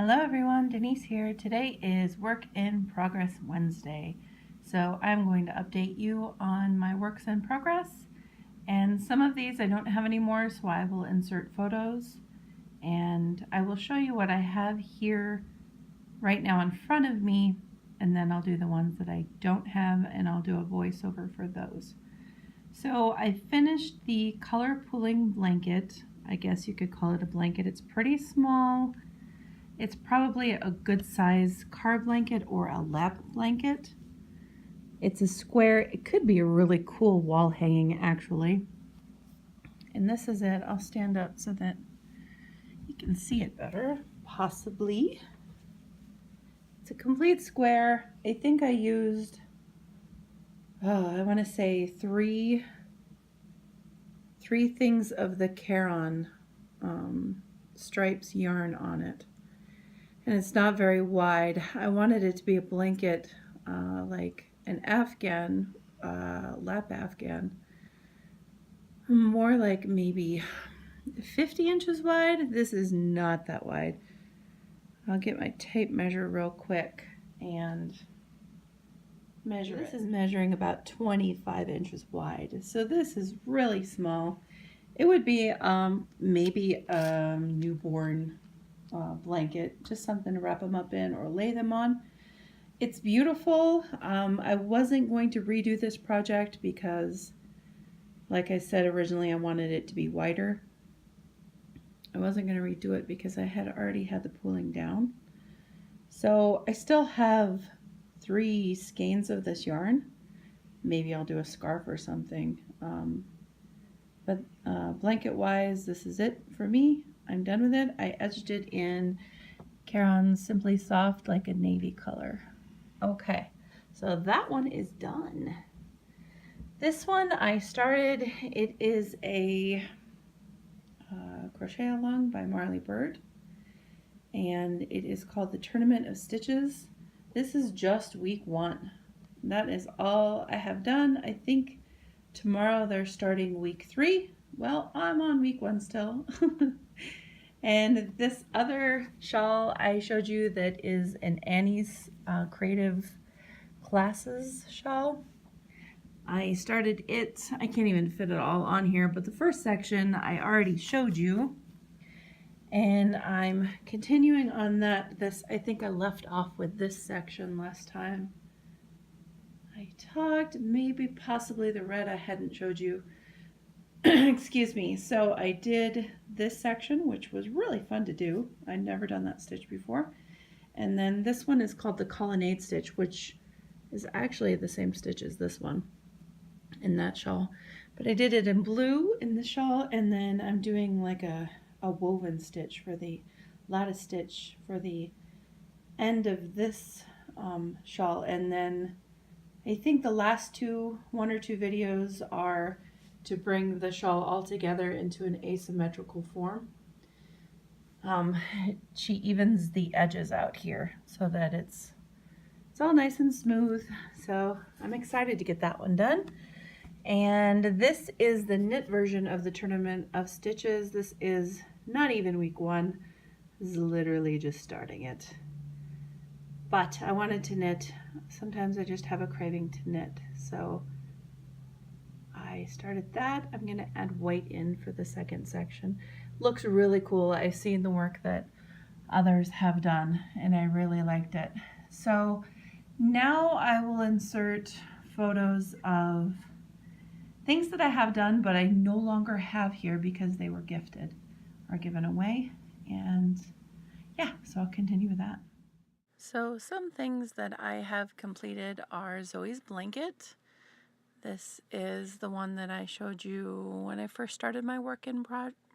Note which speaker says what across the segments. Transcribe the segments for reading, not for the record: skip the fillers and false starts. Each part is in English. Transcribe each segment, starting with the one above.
Speaker 1: Hello everyone, Denise here. Today is Work in Progress Wednesday. So I'm going to update you on my works in progress. And some of these I don't have anymore, so I will insert photos. And I will show you what I have here right now in front of me. And then I'll do the ones that I don't have, and I'll do a voiceover for those. So I finished the color pooling blanket. I guess you could call it a blanket. It's pretty small. It's probably a good size car blanket or a lap blanket. It's a square. It could be a really cool wall hanging actually. And this is it. I'll stand up so that you can see it better, possibly. It's a complete square. I think I used, I want to say three things of the Caron Stripes yarn on it. And it's not very wide. I wanted it to be a blanket, like an Afghan, lap Afghan. More like maybe 50 inches wide. This is not that wide. I'll get my tape measure real quick and measure it. This is measuring about 25 inches wide. So this is really small. It would be maybe a newborn blanket, just something to wrap them up in or lay them on. It's beautiful. I wasn't going to redo this project because, like I said originally, I wanted it to be wider. I wasn't going to redo it because I had already had the pooling down. So I still have 3 skeins of this yarn. Maybe I'll do a scarf or something. But blanket wise, this is it for me. I'm done with it. I edged it in Caron Simply Soft, like a navy color. Okay, so that one is done. This one I started, it is a crochet along by Marley Bird, and it is called the Tournament of Stitches. This is just week 1. That is all I have done. I think tomorrow they're starting week 3. Well, I'm on week 1 still. And this other shawl I showed you that is an Annie's Creative Classes shawl. I started it, I can't even fit it all on here, but the first section I already showed you. And I'm continuing on that. I think I left off with this section last time. I talked, maybe possibly the red I hadn't showed you. Excuse me. So I did this section, which was really fun to do. I'd never done that stitch before. And then this one is called the colonnade stitch, which is actually the same stitch as this one in that shawl. But I did it in blue in the shawl, and then I'm doing like a woven stitch for the lattice stitch for the end of this shawl. And then I think the last 1 or 2 videos are to bring the shawl all together into an asymmetrical form. She evens the edges out here so that it's all nice and smooth. So I'm excited to get that one done. And this is the knit version of the Tournament of Stitches. This is not even week 1. This is literally just starting it. But I wanted to knit. Sometimes I just have a craving to knit. So I started that. I'm going to add white in for the second section. Looks really cool. I've seen the work that others have done and I really liked it. So now I will insert photos of things that I have done but I no longer have here because they were gifted or given away. And yeah, so I'll continue with that. So some things that I have completed are Zoe's blanket. This is the one that I showed you when I first started my Work in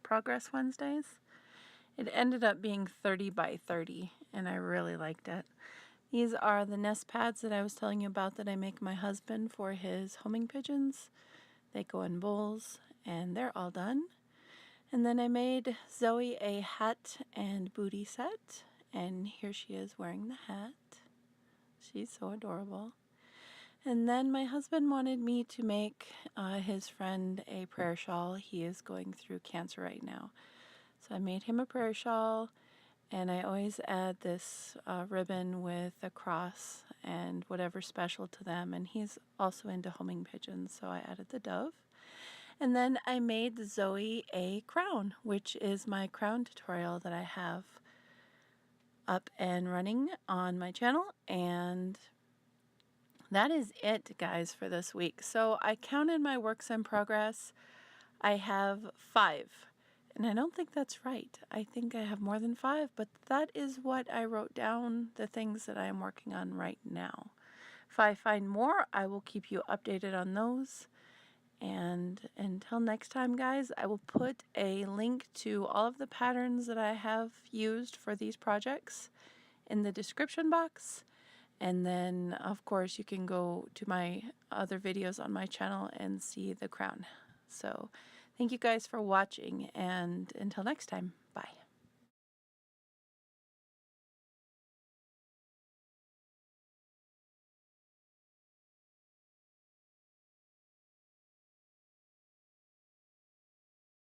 Speaker 1: Progress Wednesdays. It ended up being 30 by 30 and I really liked it. These are the nest pads that I was telling you about that I make my husband for his homing pigeons. They go in bowls and they're all done. And then I made Zoe a hat and booty set, and here she is wearing the hat. She's so adorable. And then my husband wanted me to make his friend a prayer shawl. He is going through cancer right now. So I made him a prayer shawl, And I always add this ribbon with a cross and whatever special to them. And he's also into homing pigeons, so I added the dove. And then I made Zoe a crown, which is my crown tutorial that I have up and running on my channel. And that is it, guys, for this week. So I counted my works in progress. I have 5. And I don't think that's right. I think I have more than 5, but that is what I wrote down, the things that I am working on right now. If I find more, I will keep you updated on those. And until next time, guys, I will put a link to all of the patterns that I have used for these projects in the description box. And then, of course, you can go to my other videos on my channel and see the crown. So thank you guys for watching, and until next time, bye.